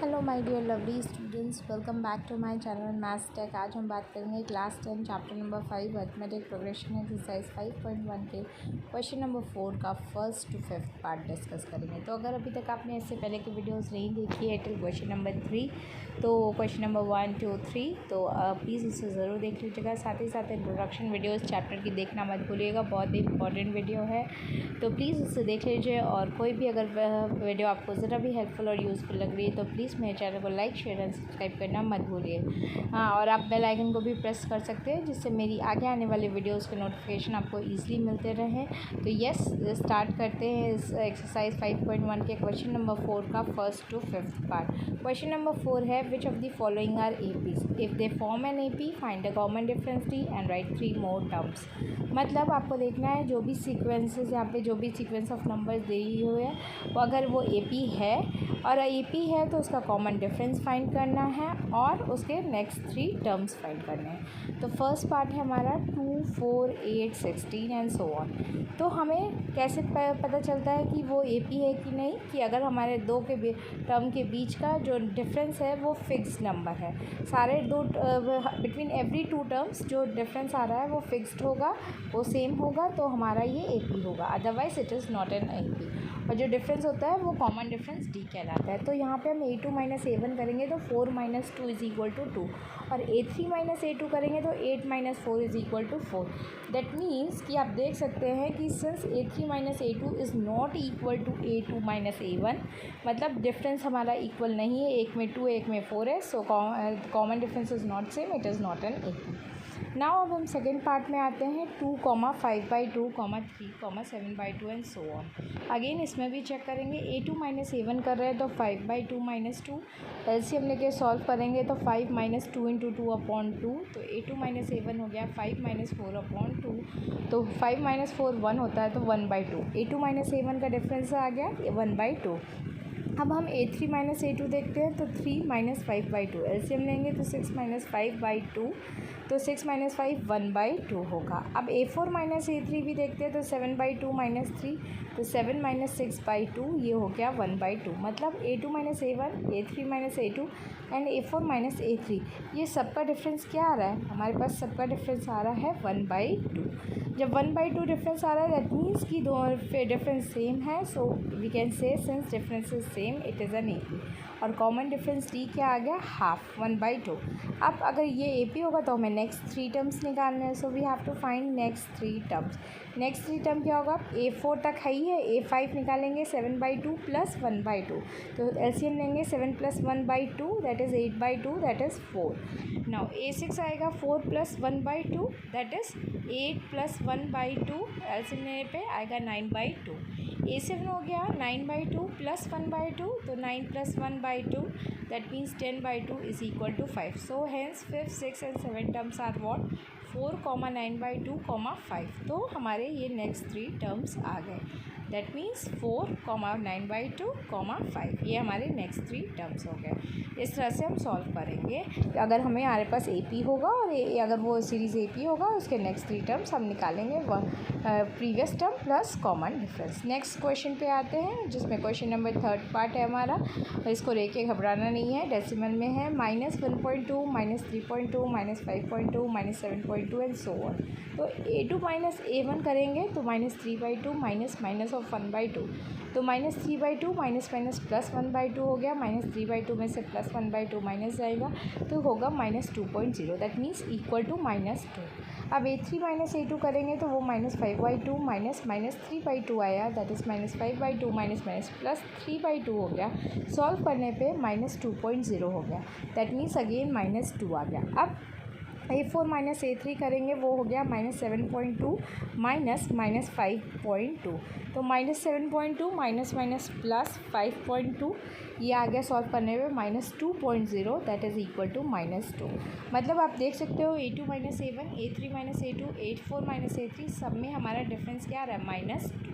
Hello my dear lovely students, welcome back to my channel maths tech. आज हम बात करेंगे class 10 chapter number 5 arithmetic progression exercise 5.1 के question number 4 का first to fifth part discuss करेंगे। तो अगर अभी तक आपने इससे पहले की वीडियोस नहीं देखी है टिल क्वेश्चन नंबर 3, तो क्वेश्चन नंबर 1, 2, 3, तो प्लीज़ इसे ज़रूर देख लीजिएगा। साथ ही साथ इंट्रोडक्शन वीडियोज़ चैप्टर की देखना मत भूलिएगा, बहुत ही इंपॉर्टेंट वीडियो है, तो प्लीज़ इसे देख लीजिए। और कोई भी अगर वीडियो आपको ज़रा भी हेल्पफुल और यूज़फुल लग रही है तो प्लीज़ मेरे चैनल को लाइक, शेयर एंड सब्सक्राइब करना मत भूलिए। हाँ, और आप बेल आइकन को भी प्रेस कर सकते हैं जिससे मेरी आगे आने वाले वीडियोस के नोटिफिकेशन आपको ईजिली मिलते रहें। तो यस, स्टार्ट करते हैं इस एक्सरसाइज 5.1 के क्वेश्चन नंबर 4 का first to fifth part. Question number 4 है, which of the following are APs, if they form an AP find the common difference D and write 3 more terms. मतलब आपको देखना है जो भी सीक्वेंसेस यहाँ पे जो भी सीक्वेंस ऑफ नंबर्स दे हुए हैं वो अगर वो एपी है और एपी है तो उसका कॉमन डिफरेंस फाइंड करना है और उसके नेक्स्ट 3 टर्म्स फाइंड करने हैं। तो फर्स्ट पार्ट है हमारा 2, 4, 8, 16 एंड सो ऑन। तो हमें कैसे पता चलता है कि वो एपी है कि नहीं, कि अगर हमारे दो के टर्म के बीच का जो डिफरेंस है वो फिक्स नंबर है। सारे दो बिटवीन एवरी 2 टर्म्स जो डिफरेंस आ रहा है वो फिक्स्ड होगा, वो सेम होगा, तो हमारा ये एपी होगा, otherwise it is not an AP. और जो डिफरेंस होता है वो कॉमन डिफरेंस डी कहलाता है। तो यहाँ पे हम a2 माइनस a1 करेंगे तो 4 माइनस 2 इज़ इक्वल टू 2, और a3 माइनस a2 करेंगे तो 8 minus 4 is equal to 4। That means कि आप देख सकते हैं कि since a3 minus a2 is not equal to a2 minus a1, मतलब डिफरेंस हमारा इक्वल नहीं है, एक में 2 एक में 4 है, so common difference is not same, it is not an AP. Now अब हम सेकेंड पार्ट में आते हैं, 2, 5/2, 3, 7/2 एंड सो ऑन। अगेन इसमें भी चेक करेंगे, a2 माइनस a1 कर रहे हैं तो 5/2 माइनस 2, एलसीएम लेके सॉल्व करेंगे तो 5 माइनस 2 इंटू 2/2, तो a2 माइनस a1 हो गया 5 माइनस 4/2, तो 5 माइनस 4 1 होता है तो 1/2, a2 माइनस a1 का डिफरेंस आ गया 1/2। अब हम a3 माइनस a2 देखते हैं तो 3 माइनस 5/2, एलसीएम लेंगे तो 6 माइनस 5/2, तो 6 माइनस 5 1/2 होगा। अब a4 माइनस a3 भी देखते हैं तो 7/2 माइनस 3, तो 7 माइनस 6/2, ये हो गया 1/2। मतलब a2 minus a1, a3 minus a2 and a4 minus a3, ये सबका डिफरेंस क्या आ रहा है, हमारे पास सबका डिफरेंस आ रहा है 1/2। जब 1/2 डिफरेंस आ रहा है दैट मीन्स कि दो डिफरेंस सेम है, so we can say since difference is same it is an AP. और कॉमन डिफरेंस डी क्या आ गया, हाफ, 1/2। अब अगर ये एपी होगा तो हमें नेक्स्ट 3 टर्म्स निकालने हैं, so we have to find next 3 terms. Next 3 term क्या होगा, a4 तक है ही है, a5 निकालेंगे 7/2 प्लस 1/2, तो एलसीएम लेंगे 7 plus 1/2 that is 8/2, that is 4। Now a6 आएगा 4 plus 1/2 that is 8 plus 1/2, LCM लेने पे आएगा 9/2। a7 हो गया 9/2 प्लस 1/2, तो 9 plus 1/2 that means 10/2 is equal to 5। So hence 5, 6 and 7 terms are what, 4, 9/2, 5। तो हमारे ये नेक्स्ट 3 टर्म्स आ गए, दैट मीन्स 4, 9/2, 5, ये हमारे नेक्स्ट 3 टर्म्स हो गए। इस तरह से हम सॉल्व करेंगे। अगर हमारे पास एपी होगा और अगर वो सीरीज़ एपी होगा उसके नेक्स्ट 3 टर्म्स हम निकालेंगे, previous term plus common difference. Next question पे आते हैं जिसमें क्वेश्चन नंबर 3 पार्ट है हमारा, इसको लेके घबराना नहीं है, डेसिमल में है, -1.2, -3.2, -5.2, -7.2 एंड सो ऑन। तो a2 माइनस a1 करेंगे तो -3/2 माइनस ऑफ 1/2, तो -3/2 माइनस प्लस 1/2 हो गया, -3/2 में से प्लस 1/2 माइनस जाएगा तो होगा -2.0, दैट मीन्स इक्वल टू -2। अब a3 माइनस a2 करेंगे तो वो -5/2 माइनस 3/2 आया, दैट इज़ -5/2 माइनस प्लस 3/2 हो गया। सॉल्व करने पे -2.0 हो गया, दैट मीन्स अगेन -2 आ गया। अब a4 माइनस a3 करेंगे वो हो गया -7.2 माइनस 5.2, तो -7.2 माइनस प्लस 5.2, ये आ गया सॉल्व करने में -2.0, दैट इज़ इक्वल टू -2। मतलब आप देख सकते हो a2 minus a1, a3 minus a2, a4 minus a3, सब में हमारा डिफरेंस क्या आ रहा है, -2।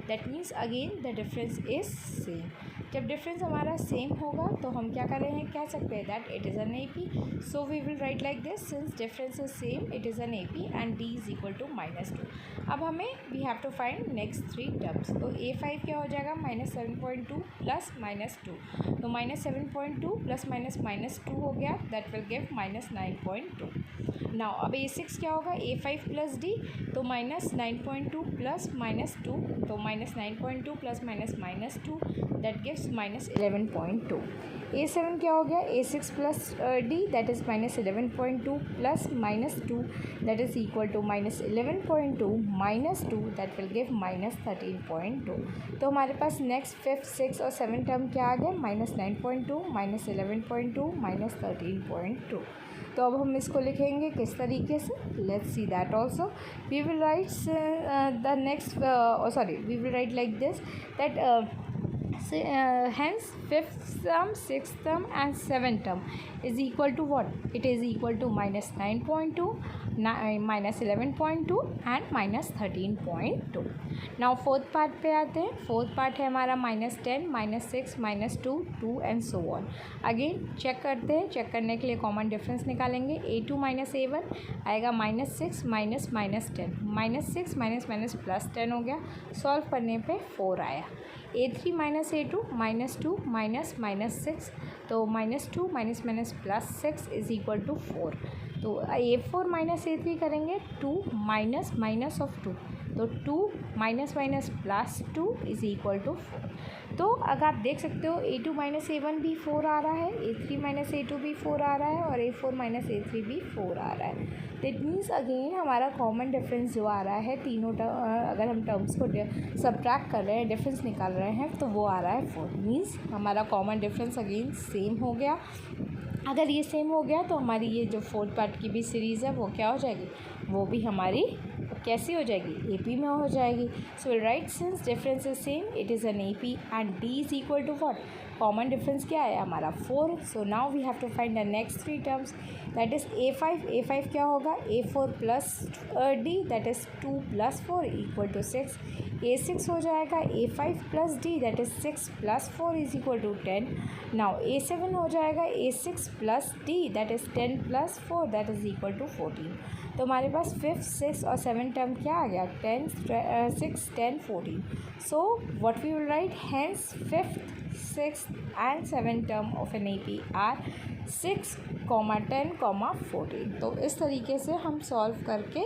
That means again the difference is same. जब डिफरेंस हमारा सेम होगा तो हम क्या कर रहे हैं, कह सकते हैं that it is an AP. So we will write like this, since difference is same it is an AP and D is equal to -2. अब हमें we have to find next 3 terms. तो A5 क्या हो जाएगा, -7.2 plus -2. तो -7.2 plus -2 हो गया, that will give -9.2. Now अब A6 क्या होगा, A5 प्लस D. तो -9.2 प्लस -2. तो -9.2 प्लस -2 दैट गिव्स -11.2. A7 क्या हो गया, A6 plus D that is -11.2 plus -2 that is equal to -11.2 -2 that will give -13.2. तो हमारे पास नेक्स्ट 5th 6th और 7th टर्म क्या आ गया, -9.2 -11.2 -13.2. तो अब हम इसको लिखेंगे किस तरीके से, let's see that also. We will write the next we will write like this that hence 5th term, 6th term and 7th term is equal to what? It is equal to -9.2, -11.2 and -13.2. now fourth part पे आते हैं. fourth part है हमारा -10, -6, -2, 2 and so on. again check करते हैं. Check करने के लिए कॉमन डिफरेंस निकालेंगे. A2 -A1 आएगा -6 -10, -6 प्लस 10 हो गया. सॉल्व करने पे 4 आया. A3 -A2 -2 -6. तो -2 प्लस 6 इज इक्वल टू 4. तो A4 -A3 करेंगे 2 माइनस ऑफ 2. तो 2 minus plus 2 is equal to 4. तो अगर आप देख सकते हो A2 -A1 भी 4 आ रहा है, A3 -A2 भी 4 आ रहा है और A4 -A3 भी 4 आ रहा है. दैट मीन्स अगेन हमारा कॉमन डिफरेंस जो आ रहा है तीनों अगर हम टर्म्स को सब्ट्रैक्ट कर रहे हैं, डिफरेंस निकाल रहे हैं, तो वो आ रहा है 4. मीन्स हमारा कॉमन डिफरेंस अगेन सेम हो गया. अगर ये सेम हो गया तो हमारी ये जो 4th पार्ट की भी सीरीज़ है वो क्या हो जाएगी, वो भी हमारी कैसी हो जाएगी, AP में हो जाएगी. So will write since difference is same it is an AP and D is equal to what, common difference क्या है हमारा 4. So now we have to find the next 3 terms. That is A5 क्या होगा, A4 plus D that is 2 plus 4 equal to 6. A6 हो जाएगा A5 plus D that is 6 plus 4 is equal to 10. Now A7 हो जाएगा A6 plus D that is 10 plus 4 that is equal to 14. तो हमारे पास 5th 6th और 7th term क्या आ गया, 6 10 14. So what we will write, hence 5th 6th and 7th term of an AP are 6, 10, 14. तो इस तरीके से हम सॉल्व करके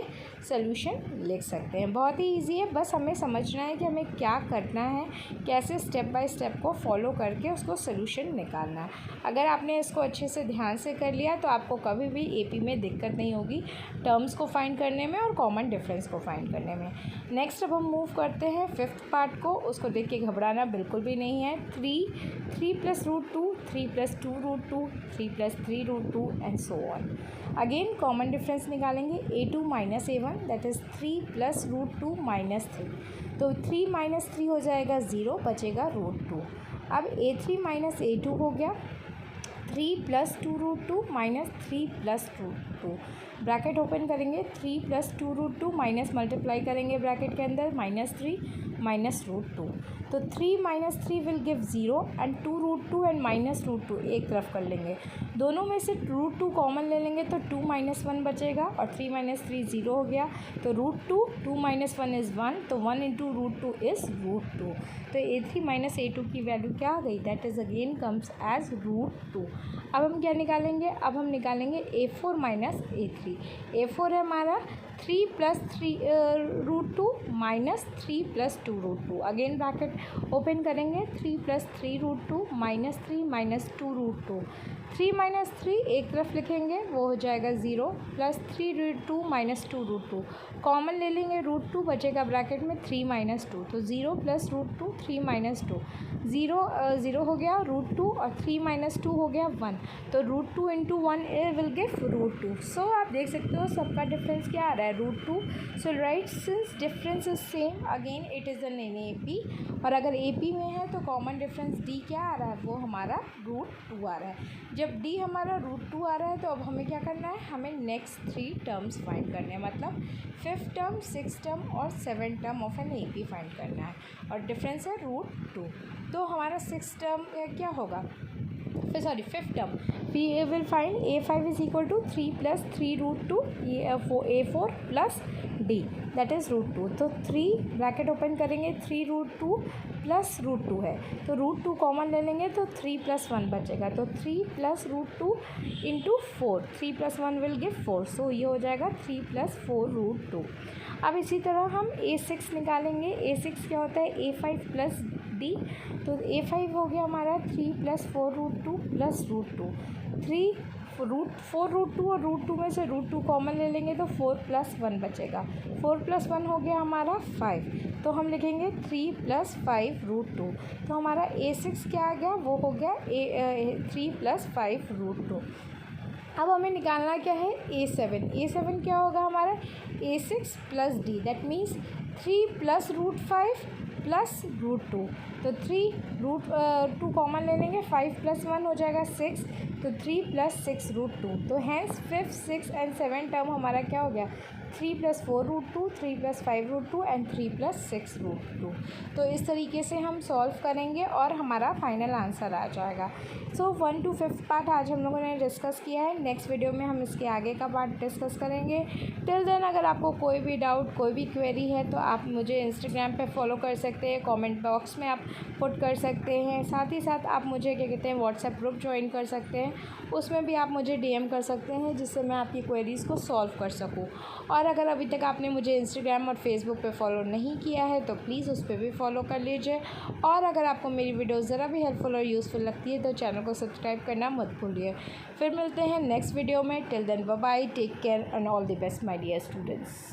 सोल्यूशन लिख सकते हैं. बहुत ही इजी है, बस हमें समझना है कि हमें क्या करना है, कैसे स्टेप बाय स्टेप को फॉलो करके उसको सोल्यूशन निकालना है. अगर आपने इसको अच्छे से ध्यान से कर लिया तो आपको कभी भी AP में दिक्कत नहीं होगी टर्म्स को फाइंड करने में और कॉमन डिफरेंस को फाइंड करने में. नेक्स्ट अब हम मूव करते हैं 5th पार्ट को. उसको देख के घबराना बिल्कुल भी नहीं है. 3 plus √2, 3 plus 2 √2, 3 plus 3 √2 and so on. Again common difference निकालेंगे. A2 -A1 that is 3 plus √2 -3. तो 3 - 3 हो जाएगा 0, बचेगा √2. अब A3 -A2 हो गया. 3 plus 2 √2 minus 3 plus √2. Bracket open करेंगे. 3 प्लस 2 √2 माइनस मल्टीप्लाई करेंगे ब्रैकेट के अंदर -3 माइनस √2. तो 3 - 3 will give 0 and 2 √2 and minus √2 एक तरफ कर लेंगे. दोनों में से √2 कॉमन ले लेंगे तो 2 - 1 बचेगा और 3 - 3 0 हो गया. तो √2 2 - 1 इज़ 1. तो 1 इंटू √2 इज़ √2. तो A3 - A2 की वैल्यू क्या आ गई, that is again comes as √2. अब हम क्या निकालेंगे, अब हम निकालेंगे A4 - A3. A4 है हमारा 3 plus 3 √2 minus 3 plus 2 √2. Again bracket open करेंगे. 3 प्लस 3 √2 माइनस 3 माइनस 2 √2. 3 - 3 एक तरफ लिखेंगे, वो हो जाएगा 0 प्लस 3 √2 माइनस 2 √2. कॉमन ले लेंगे √2, बचेगा ब्रैकेट में 3 - 2. तो 0 प्लस √2 3 - 2 0 हो गया √2 और 3 - 2 हो गया 1. तो √2 इंटू 1 विल गिव √2. सो आप देख सकते हो सबका डिफरेंस क्या आ रहा है, √2. So right since difference is same again it is then in A P, और अगर ए पी में है तो कॉमन डिफरेंस डी क्या आ रहा है, वो हमारा √2 आ रहा है। जब डी हमारा √2 आ रहा है तो अब हमें क्या करना है, हमें नेक्स्ट 3 टर्म्स फाइंड करने हैं, मतलब 5th टर्म, 6th टर्म और 7th term of an A P find करना है, और डिफरेंस है √2। तो हमारा 6th टर्म क्या होगा, sorry 5th term, we will find a5 is equal to 3 + 3√2 a4 plus d, that is √2। तो 3 ब्रैकेट ओपन करेंगे, 3√2 प्लस √2 है, तो √2 कॉमन ले लेंगे तो 3 + 1 बचेगा, तो 3 + √2 इंटू 4, 3 + 1 विल गिव 4, सो ये हो जाएगा 3 + 4√2। अब इसी तरह हम a6 निकालेंगे, a6 क्या होता है, a5 प्लस d, तो a5 हो गया हमारा 3 + 4√2 प्लस √2, 4√2 और √2 में से √2 कॉमन ले लेंगे तो 4 + 1 बचेगा, 4 + 1 हो गया हमारा 5, तो हम लिखेंगे 3 + 5√2, तो हमारा a6 क्या आ गया, वो हो गया 3 + 5√2। अब हमें निकालना क्या है, a7 क्या होगा हमारा, a6 plus d, that means 3 + √5 plus √2, तो 3√2 कॉमन ले लेंगे, 5 + 1 हो जाएगा 6, तो 3 + 6√2, तो hence 5th, 6th and 7th term हमारा क्या हो गया, 3 + 4√2, 3 + 5√2 एंड 3 + 6√2। तो इस तरीके से हम सॉल्व करेंगे और हमारा फाइनल आंसर आ जाएगा। सो 1 to 5th पार्ट आज हम लोगों ने डिस्कस किया है, नेक्स्ट वीडियो में हम इसके आगे का पार्ट डिस्कस करेंगे। टिल देन अगर आपको कोई भी डाउट, कोई भी क्वेरी है तो आप मुझे इंस्टाग्राम पे फॉलो कर सकते हैं, कमेंट बॉक्स में आप पुट कर सकते हैं, साथ ही साथ आप मुझे क्या कहते हैं व्हाट्सएप ग्रुप ज्वाइन कर सकते हैं, उसमें भी आप मुझे डीएम कर सकते हैं जिससे मैं आपकी क्वेरीज़ को सॉल्व कर सकूँ। और अगर अभी तक आपने मुझे इंस्टाग्राम और फेसबुक पे फॉलो नहीं किया है तो प्लीज़ उस पर भी फॉलो कर लीजिए, और अगर आपको मेरी वीडियोज़ ज़रा भी हेल्पफुल और यूज़फुल लगती है तो चैनल को सब्सक्राइब करना मत भूलिए। फिर मिलते हैं नेक्स्ट वीडियो में, till then bye bye, take care and all the best my dear students.